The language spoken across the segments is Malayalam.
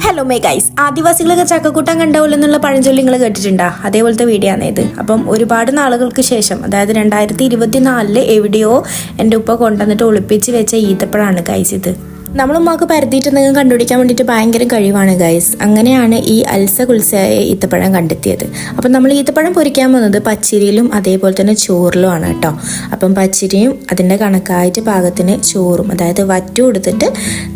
ഹലോ മേ ഗൈസ്, ആദിവാസികളൊക്കെ ചക്കക്കൂട്ടാൻ കണ്ടാവില്ലെന്നുള്ള പഴഞ്ചൊല്ലി നിങ്ങൾ കേട്ടിട്ടുണ്ടോ? അതേപോലത്തെ വീഡിയോ ആണ് ഇത്. അപ്പം ഒരുപാട് നാളുകൾക്ക് ശേഷം, അതായത് 2024 എവിടെയോ എൻ്റെ ഉപ്പ കൊണ്ടുവന്നിട്ട് ഒളിപ്പിച്ച് വെച്ച ഈത്തപ്പഴമാണ് ഗൈസ് ഇത്. നമ്മളുമ്മക്ക് പരത്തിയിട്ടെന്തെങ്കിലും കണ്ടുപിടിക്കാൻ വേണ്ടിയിട്ട് ഭയങ്കര കഴിവാണ് ഗൈസ്. അങ്ങനെയാണ് ഈ അൽസ കുൽസയായ ഈത്തപ്പഴം കണ്ടെത്തിയത്. അപ്പം നമ്മൾ ഈത്തപ്പഴം പൊരിക്കാൻ പോകുന്നത് പച്ചരിയിലും അതേപോലെ തന്നെ ചോറിലുമാണ് കേട്ടോ. അപ്പം പച്ചരിയും അതിൻ്റെ കണക്കായിട്ട് പാകത്തിന് ചോറും, അതായത് വറ്റു കൊടുത്തിട്ട്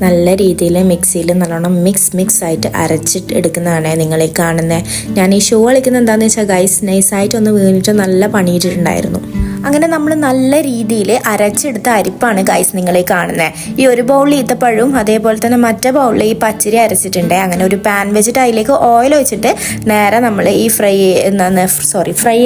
നല്ല രീതിയിൽ മിക്സിയിൽ നല്ലോണം മിക്സ് ആയിട്ട് അരച്ചിട്ട് എടുക്കുന്നതാണ് നിങ്ങളീ കാണുന്നത്. ഞാൻ ഈ ഷോ കളിക്കുന്നത് എന്താണെന്ന് വെച്ചാൽ ഗൈസ്, നൈസായിട്ടൊന്ന് വീണിട്ട് നല്ല പണിയിട്ടിട്ടുണ്ടായിരുന്നു. അങ്ങനെ നമ്മൾ നല്ല രീതിയിൽ അരച്ചെടുത്ത അരിപ്പാണ് ഗൈസ് നിങ്ങളീ കാണുന്നത്. ഈ ഒരു ബൗളിൽ ഈത്തപ്പഴവും അതേപോലെ തന്നെ മറ്റേ ബൗളിൽ ഈ പച്ചരി അരച്ചിട്ടുണ്ട്. അങ്ങനെ ഒരു പാൻ വെച്ചിട്ട് അതിലേക്ക് ഓയിൽ ഒഴിച്ചിട്ട് നേരെ നമ്മൾ ഈ ഫ്രൈ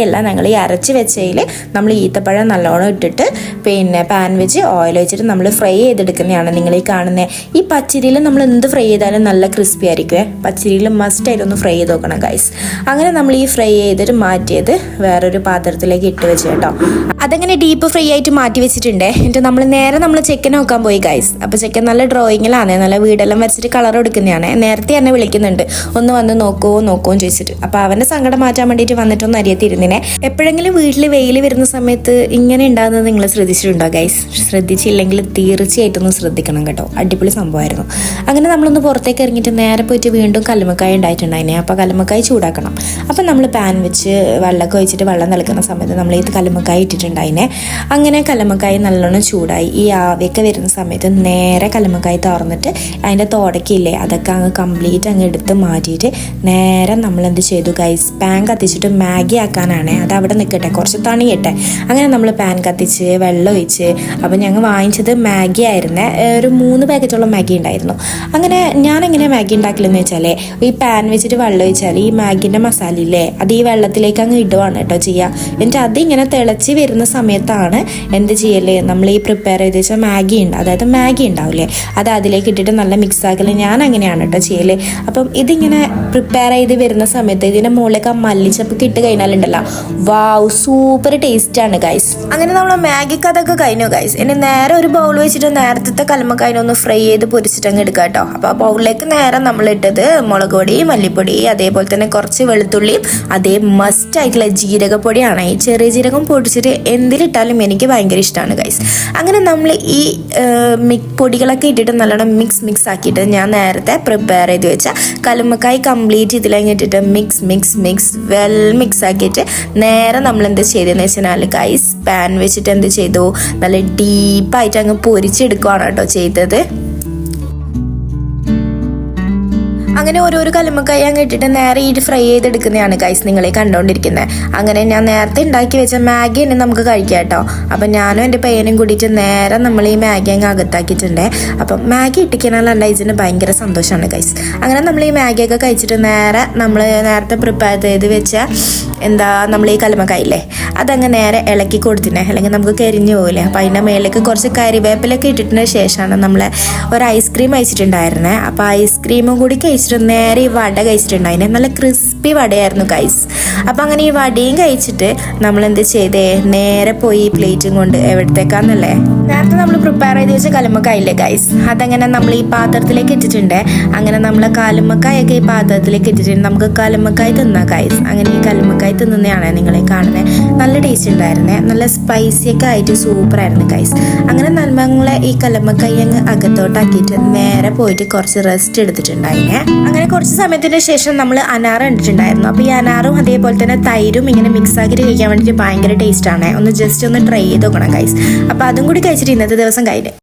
അല്ല, ഞങ്ങൾ ഈ അരച്ച് വെച്ചതിൽ നമ്മൾ ഈത്തപ്പഴം നല്ലോണം ഇട്ടിട്ട് പിന്നെ പാൻ വെച്ച് ഓയിൽ ഒഴിച്ചിട്ട് നമ്മൾ ഫ്രൈ ചെയ്തെടുക്കുന്നതാണ് നിങ്ങളീ കാണുന്നത്. ഈ പച്ചരിയിൽ നമ്മൾ എന്ത് ഫ്രൈ ചെയ്താലും നല്ല ക്രിസ്പി ആയിരിക്കുമേ. പച്ചരിയിൽ മസ്റ്റായിട്ടൊന്ന് ഫ്രൈ ചെയ്ത് നോക്കണം ഗൈസ്. അങ്ങനെ നമ്മൾ ഈ ഫ്രൈ ചെയ്തിട്ട് മാറ്റിയത് വേറൊരു പാത്രത്തിലേക്ക് ഇട്ട് വെച്ച് കേട്ടോ. അതങ്ങനെ ഡീപ്പ് ഫ്രൈ ആയിട്ട് മാറ്റി വെച്ചിട്ടുണ്ട്. എന്നിട്ട് നമ്മൾ ചെക്കൻ നോക്കാൻ പോയി ഗൈസ്. അപ്പോൾ ചെക്കൻ നല്ല ഡ്രോയിങ്ങിലാണ്, നല്ല വീടെല്ലാം വരച്ചിട്ട് കളർ എടുക്കുന്നതാണ്. നേരത്തെ എന്നെ വിളിക്കുന്നുണ്ട്, ഒന്ന് വന്ന് നോക്കുമോ ചോദിച്ചിട്ട്. അപ്പോൾ അവൻ്റെ സങ്കടം മാറ്റാൻ വേണ്ടിയിട്ട് വന്നിട്ടൊന്ന് അറിയത്തിരുന്നിനെ. എപ്പോഴെങ്കിലും വീട്ടിൽ വെയിൽ വരുന്ന സമയത്ത് ഇങ്ങനെ ഉണ്ടാകുന്നത് നിങ്ങൾ ശ്രദ്ധിച്ചിട്ടുണ്ടോ ഗൈസ്? ശ്രദ്ധിച്ചില്ലെങ്കിൽ തീർച്ചയായിട്ടും ഒന്ന് ശ്രദ്ധിക്കണം കേട്ടോ. അടിപൊളി സംഭവമായിരുന്നു. അങ്ങനെ നമ്മളൊന്ന് പുറത്തേക്ക് ഇറങ്ങിയിട്ട് നേരെ പോയിട്ട് വീണ്ടും കല്ലുമ്മക്കായ ഉണ്ടായിട്ടുണ്ടായിനെ. അപ്പോൾ കല്ലുമ്മക്കായ ചൂടാക്കണം. അപ്പം നമ്മൾ പാൻ വെച്ച് വെള്ളമൊക്കെ ഒഴിച്ചിട്ട് വെള്ളം തിളക്കുന്ന സമയത്ത് നമ്മൾ ഈ കല്ലുമ്മക്കായ ഇട്ടിട്ടുണ്ടായിനെ. അങ്ങനെ കല്ലുമ്മക്കായ നല്ലോണം ചൂടായി. ഈ ആവിയൊക്കെ വരുന്ന സമയത്ത് നേരെ കല്ലുമ്മക്കായ തുറന്നിട്ട് അതിൻ്റെ തോടക്കില്ലേ അതൊക്കെ അങ്ങ് കംപ്ലീറ്റ് അങ്ങ് എടുത്ത് മാറ്റിയിട്ട് നേരെ നമ്മൾ എന്ത് ചെയ്തു ഗൈസ്, പാൻ കത്തിച്ചിട്ട് മാഗി ആക്കാനാണ്. അത് അവിടെ നിൽക്കട്ടെ, കുറച്ച് തണിയട്ടെ. അങ്ങനെ നമ്മൾ പാൻ കത്തിച്ച് വെള്ളം ഒഴിച്ച്. അപ്പം ഞങ്ങൾ വാങ്ങിച്ചത് മാഗി ആയിരുന്നേ. ഒരു 3 പാക്കറ്റോളം മാഗി ഉണ്ടായിരുന്നു. അങ്ങനെ ഞാനെങ്ങനെ മാഗി ഉണ്ടാക്കില്ലെന്ന് വെച്ചാൽ, ഈ പാൻ വെച്ചിട്ട് വെള്ളം ഒഴിച്ചാൽ ഈ മാഗിൻ്റെ മസാല ഇല്ലേ അത് ഈ വെള്ളത്തിലേക്ക് അങ്ങ് ഇടുവാണ് കേട്ടോ ചെയ്യുക. എന്നിട്ട് അതിങ്ങനെ തിളച്ച് വരുന്ന സമയത്താണ് എന്ത് ചെയ്യല്, നമ്മൾ ഈ പ്രിപ്പയർ ചെയ്ത് വെച്ചാൽ മാഗി ഉണ്ട്, അതായത് മാഗി ഉണ്ടാവില്ലേ അത് അതിലേക്ക് ഇട്ടിട്ട് നല്ല മിക്സ് ആക്കല്. ഞാൻ അങ്ങനെയാണ് കേട്ടോ ചെയ്യല്. അപ്പം ഇതിങ്ങനെ പ്രിപ്പയർ ചെയ്ത് വരുന്ന സമയത്ത് ഇതിൻ്റെ മുകളിലേക്ക് ആ മല്ലിച്ചപ്പൊക്കെ ഇട്ട് കഴിഞ്ഞാലുണ്ടല്ലോ, വാവ് സൂപ്പർ ടേസ്റ്റാണ് ഗൈസ്. അങ്ങനെ നമ്മൾ മാഗിക്ക് അതൊക്കെ കഴിഞ്ഞു ഗൈസ്. ഇനി നേരെ ഒരു ബൗൾ വെച്ചിട്ട് നേരത്തെ കല്ലുമ്മക്കായനൊന്ന് ഫ്രൈ ചെയ്ത് പൊരിച്ചിട്ട് അങ്ങ് എടുക്കാം കേട്ടോ. അപ്പോൾ ആ ബൗളിലേക്ക് നേരെ നമ്മൾ ഇട്ടത് മുളക് പൊടി, മല്ലിപ്പൊടി, അതേപോലെ തന്നെ കുറച്ച് വെളുത്തുള്ളിയും അതേ മസ്റ്റ് ആയിട്ടുള്ള ജീരകപ്പൊടിയാണ്. ഈ ചെറിയ ജീരകം പൊടിച്ചിട്ട് എന്തിലിട്ടാലും എനിക്ക് ഭയങ്കര ഇഷ്ടമാണ് ഗൈസ്. അങ്ങനെ നമ്മൾ ഈ പൊടികളൊക്കെ ഇട്ടിട്ട് നല്ലോണം മിക്സ് ആക്കിയിട്ട് ഞാൻ നേരത്തെ പ്രിപ്പയർ ചെയ്ത് വെച്ച കല്ലുമ്മക്കായ് കംപ്ലീറ്റ് ഇതിലങ്ങ് ഇട്ടിട്ട് മിക്സ് ആക്കിയിട്ട് നേരെ നമ്മൾ എന്ത് ചെയ്തതെന്ന് വെച്ചാൽ ഗൈസ്, പാൻ വെച്ചിട്ട് എന്ത് ചെയ്തു, നല്ല ഡീപ്പായിട്ട് അങ്ങ് പൊരിച്ചെടുക്കുകയാണ് കേട്ടോ ചെയ്തത്. അങ്ങനെ ഓരോരോ കല്ലുമ്മക്കായ അങ്ങ് ഇട്ടിട്ട് നേരെ ഈ ഫ്രൈ ചെയ്തെടുക്കുന്നതാണ് ഗൈസ് നിങ്ങളെ കണ്ടുകൊണ്ടിരിക്കുന്നത്. അങ്ങനെ ഞാൻ നേരത്തെ ഉണ്ടാക്കി വെച്ച മാഗി തന്നെ നമുക്ക് കഴിക്കാം കേട്ടോ. അപ്പം ഞാനും എൻ്റെ പയ്യനും കൂടിയിട്ട് നേരെ നമ്മൾ ഈ മാഗി അങ്ങ് അകത്താക്കിയിട്ടുണ്ട്. അപ്പം മാഗി ഇട്ടിക്കാനല്ല ഇതിന് ഭയങ്കര സന്തോഷമാണ് ഗൈസ്. അങ്ങനെ നമ്മൾ ഈ മാഗിയൊക്കെ കഴിച്ചിട്ട് നേരെ നമ്മൾ നേരത്തെ പ്രിപ്പയർ ചെയ്ത് വെച്ച നമ്മൾ ഈ കല്ലുമ്മക്കായില്ലേ അതങ്ങ് നേരെ ഇളക്കി കൊടുത്തിനെ, അല്ലെങ്കിൽ നമുക്ക് കരിഞ്ഞു പോകില്ലേ. അപ്പം അതിൻ്റെ മേലേക്ക് കുറച്ച് കരിവേപ്പിലൊക്കെ ഇട്ടിട്ടതിന് ശേഷമാണ് നമ്മൾ ഒരു ഐസ്ക്രീം കഴിച്ചിട്ടുണ്ടായിരുന്നത്. അപ്പോൾ ഐസ്ക്രീമും കൂടി കഴിച്ചിട്ട് നേരെ ഈ വട കഴിച്ചിട്ടുണ്ടായിരുന്നെ. നല്ല ക്രിസ്പി വടയായിരുന്നു ഗൈസ്. അപ്പം അങ്ങനെ ഈ വടയും കഴിച്ചിട്ട് നമ്മൾ എന്ത് ചെയ്തേ, നേരെ പോയി ഈ പ്ലേറ്റും കൊണ്ട് എവിടത്തേക്കാന്നല്ലേ നേരത്തെ നമ്മൾ പ്രിപ്പയർ ചെയ്ത് വെച്ച കല്ലുമ്മക്കായില്ലേ ഗൈസ്, അതങ്ങനെ നമ്മൾ ഈ പാത്രത്തിലേക്ക് ഇട്ടിട്ടുണ്ട്. അങ്ങനെ നമ്മൾ കല്ലുമ്മക്കായൊക്കെ ഈ പാത്രത്തിലേക്ക് ഇട്ടിട്ടുണ്ട്. നമുക്ക് കല്ലുമ്മക്കായ് തിന്നാം ഗൈസ്. അങ്ങനെ ഈ കല്ലുമ്മക്കായ് തിന്നുന്നതാണ് നിങ്ങളെ കാണുന്നത്. നല്ല ടേസ്റ്റ് ഉണ്ടായിരുന്നേ, നല്ല സ്പൈസിയൊക്കെ ആയിട്ട് സൂപ്പറായിരുന്നു ഗൈസ്. അങ്ങനെ നമ്മളെ ഈ കല്ലുമ്മക്കായ് അങ്ങ് അകത്തോട്ടാക്കിയിട്ട് നേരെ പോയിട്ട് കുറച്ച് റെസ്റ്റ് എടുത്തിട്ടുണ്ടായിരുന്നേ. അങ്ങനെ കുറച്ച് സമയത്തിന് ശേഷം നമ്മൾ അനാറ് കണ്ടിട്ടുണ്ടായിരുന്നു. അപ്പോൾ ഈ അനാറും അതേപോലെ തന്നെ തൈരും ഇങ്ങനെ മിക്സ് ആക്കിയിട്ട് കഴിക്കാൻ വേണ്ടിയിട്ട് ഭയങ്കര ടേസ്റ്റാണ്. ഒന്ന് ജസ്റ്റ് ഒന്ന് ട്രൈ ചെയ്ത് നോക്കണം ഗൈസ്. അപ്പോൾ അതും കൂടി കഴിച്ചിട്ട് ഇന്നത്തെ ദിവസം കഴിഞ്ഞു.